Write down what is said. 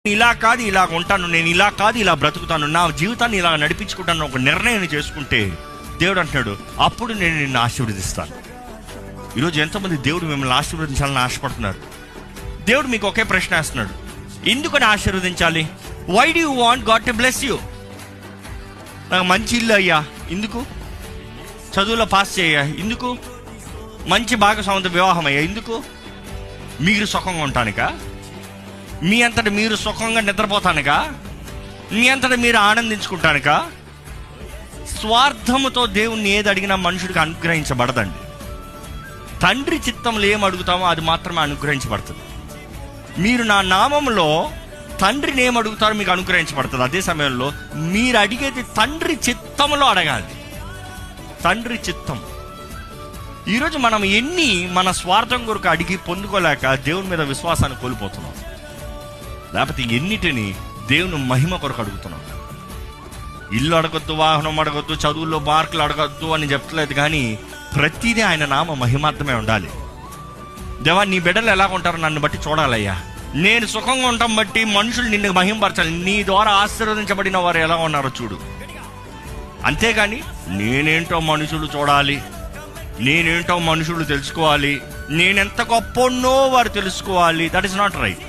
ఇలా కాదు ఇలా ఉంటాను, నేను ఇలా కాదు ఇలా బ్రతుకుతాను, నా జీవితాన్ని ఇలా నడిపించుకుంటాను ఒక నిర్ణయం చేసుకుంటే దేవుడు అంటున్నాడు, అప్పుడు నేను నిన్ను ఆశీర్వదిస్తాను. ఈరోజు ఎంతోమంది దేవుడు మిమ్మల్ని ఆశీర్వదించాలని ఆశపడుతున్నారు. దేవుడు మీకు ఒకే ప్రశ్న వేస్తున్నాడు, ఎందుకని ఆశీర్వదించాలి? Why do you want God to bless you? నాకు మంచి ఇల్లు అయ్యా, ఎందుకు? చదువులో పాస్ చేయ్యా, ఎందుకు? మంచి భాగస్వామితో వివాహం అయ్యా, ఎందుకు? మీరు సుఖంగా ఉంటానుక? మీ అంతటా మీరు సుఖంగా నిద్రపోతానుక? మీ అంతటా మీరు ఆనందించుకుంటానుక? స్వార్థముతో దేవుణ్ణి ఏది అడిగినా మనుషుడికి అనుగ్రహించబడదండి. తండ్రి చిత్తంలో ఏం అడుగుతామో అది మాత్రమే అనుగ్రహించబడుతుంది. మీరు నా నామంలో తండ్రిని ఏం అడుగుతారో మీకు అనుగ్రహించబడుతుంది. అదే సమయంలో మీరు అడిగేది తండ్రి చిత్తంలో అడగాలి. తండ్రి చిత్తం. ఈరోజు మనం మన స్వార్థం కొరకు అడిగి పొందుకోలేక దేవుని మీద విశ్వాసాన్ని కోల్పోతున్నాం. లేకపోతే ఎన్నిటిని దేవుని మహిమ కొరకు అడుగుతున్నాం. ఇల్లు అడగొద్దు, వాహనం అడగొద్దు, చదువుల్లో మార్కులు అడగొద్దు అని చెప్పలేదు, కానీ ప్రతిదీ ఆయన నామ మహిమార్థమే ఉండాలి. దేవా, నీ బిడ్డలు ఎలా ఉంటారో నన్ను బట్టి చూడాలయ్యా. నేను సుఖంగా ఉండటం బట్టి మనుషులు నిన్ను మహిమపరచాలి. నీ ద్వారా ఆశీర్వదించబడిన వారు ఎలా ఉన్నారో చూడు. అంతేగాని నేనేంటో మనుషులు చూడాలి, నేనేంటో మనుషులు తెలుసుకోవాలి, నేనెంత గొప్పనో వారు తెలుసుకోవాలి, దట్ ఈస్ నాట్ రైట్.